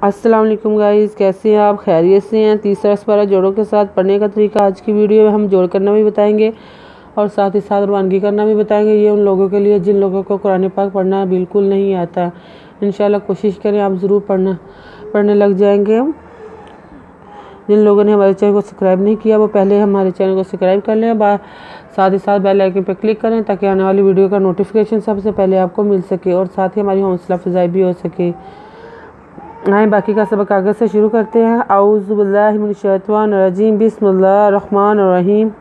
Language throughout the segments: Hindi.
अस्सलाम वालेकुम गाइस, कैसे हैं आप? खैरियत से हैं? तीसरा पारा जोड़ों के साथ पढ़ने का तरीका आज की वीडियो में हम जोड़ करना भी बताएंगे और साथ ही साथ रवानगी करना भी बताएंगे। ये उन लोगों के लिए जिन लोगों को कुरान पाक पढ़ना बिल्कुल नहीं आता। इंशाल्लाह कोशिश करें आप ज़रूर पढ़ने लग जाएंगे। जिन लोगों ने हमारे चैनल को सब्सक्राइब नहीं किया वो पहले हमारे चैनल को सब्सक्राइब कर लें, साथ ही साथ बेल आइकन पर क्लिक करें ताकि आने वाली वीडियो का नोटिफिकेशन सबसे पहले आपको मिल सके और साथ ही हमारी हौसला अफजाई भी हो सके। आए बाकी का सबक कागज़ से शुरू करते हैं। औज़ु बिल्लाहि मिनश शैतानिर रजीम, बिस्मिल्लाहिर रहमानिर रहीम।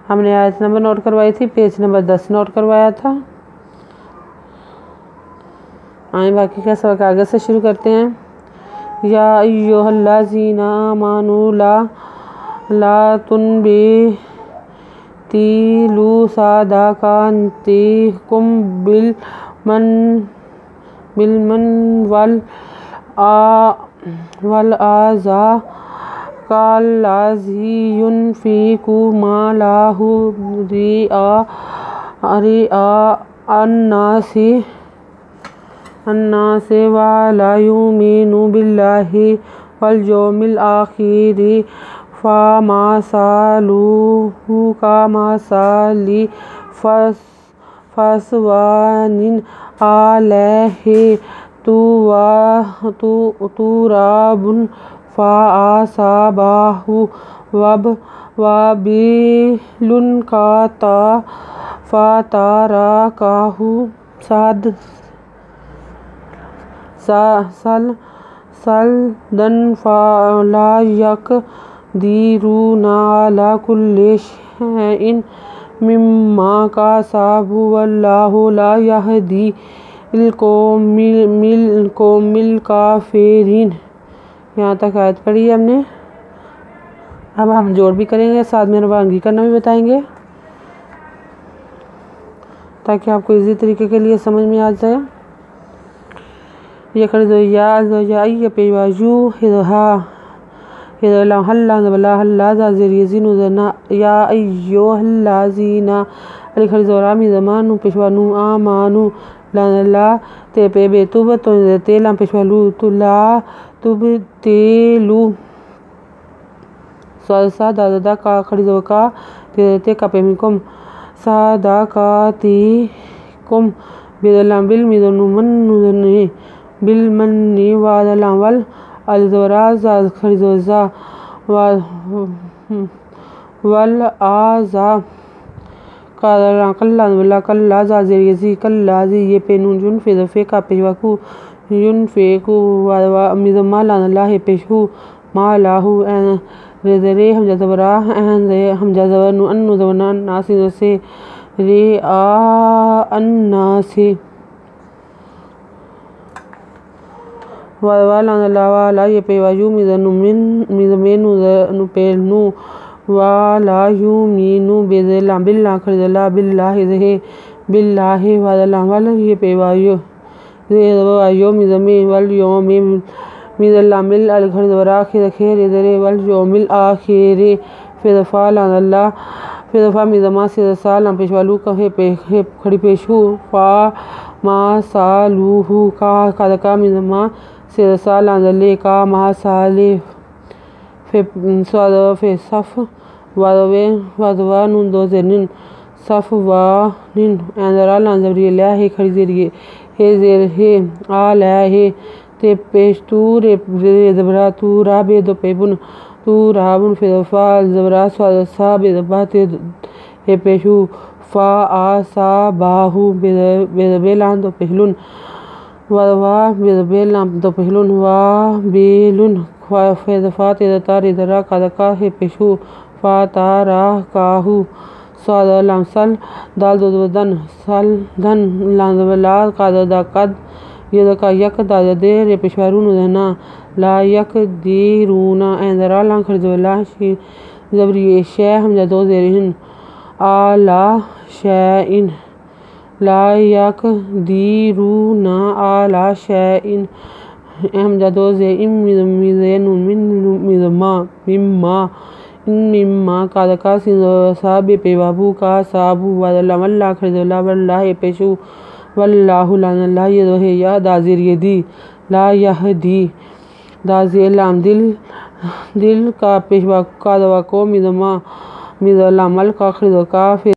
हमने आयत नंबर नोट करवाई थी, पेज नंबर 10 नोट करवाया था। आए बाकी का सबक कागज़ से शुरू करते हैं। या अय्युहल्लज़ीना आमनू ला तुनबिलू सदक़ातिकुम बिलमन वल आज़ा कल्लज़ी युनफ़िक़ु मालहु रिआ अन्नासि वला युमिनु बिल्लाहि वल यौमिल आखिर फमसालुहु कमसालि फ़स्वानिन अलैहि तुराबुन फ़असाबहु वबीलुन फ़तरकहु सल्दन फ़ला यक़दिरुना अला कुल्लि शैइन मिम्मा कसबू वल्लाहु ला यहदील कौमिल काफ़िरीन। यहाँ तक आयत पढ़ी है हमने। अब हम जोड़ भी करेंगे, साथ में रवानगी करना भी बताएंगे ताकि आपको इजी तरीके के लिए समझ में आ जाए। ये खरीदो या पेवाजू हिदला हल्ला वला हल्ला ज़ाज़िरियज़िनु ज़ना या अय्युहल्लज़ीना अली खरीदो रामी ज़मानु पेशवानु आमानु ला ते पे बेतुब तो तेला पेशवालू तुला तुब तेलू सादा का खरीदो का ते का पेमिकुम सादा का तीकुम बिदला बिल मिदनु मन्नुज़ने बिल मन्नी वादला वल अलज़ोरा खरीदो ज़ा वल आज़ा कल्ला ज़ाज़िरियज़ी कल्लाज़ी ये पेनून जुन फ़े का पेशवाकू युन फ़ेकू मिदमा लानला है पेशू मालाहु रेज़रे हमजा ज़बरा हमजा ज़बर नु अन्नु ज़बना नासी से रे अन्नासी वाला ये पेवायु मिज़मेनु नु पेनु वाला युमीनु बेज़ला बिल्ला खरीदला बिल्लाहि ज़हे बिल्लाहि वाला वल ये पेवायु ज़े मिज़मे वल यौमि मिज़ला मिल अल खरीदरा खिर ज़रे वल यौमिल आखिर फ़िज़फ़ा लानल्ला फ़िज़फ़ा मिज़मा से साल पेशवालू का है खड़ी पेशू फ़ा मासालूहु का मिज़मा से साल लानल्ले का मासाले फ़े सफ़ वादवा नुन दो ज़ेनिन सफ़ वानिन एंदरा लानज़बरियला है खड़ी ज़रिए हे ज़ेर हे आला है ते पेश तू रे ज़बरा तू राबे दो पेबुन तू राबुन फ़िज़फ़ा ज़बरा सा बेज़बा ते हे पेशू फ़ा आसा बाहु बेज़बेलान दो पहलुन वादवा बेज़बेलान दो पहलुन वा बेलुन फ़िज़फ़ा ते तारे ज़रा कादका हे पेशू फ़ातारा काहू सादा लामसल दाल दो दन सल धन लांजवला कादा कद ये का यक दादा दे रे पेशवारू नुजना ला यक दीरूना एंदरा लां खरजवला शी जबरी शे हमजा दो ज़ेरिन आला शैइन ला यक दीरूना आला शैइन हमजा दो ज़े इम मिज़ेनु मिज़मा मिम्मा कादका साबे पेवाबू का साबू वादला वल्ला खरीदला वल्ला पेशू वल्लाहु लानल्लाह ये दो है या दाजिर ये दी ला यहदी दाज़े लाम दिल का पेशवा का दवा को मिदमा मिदलामल का खिद का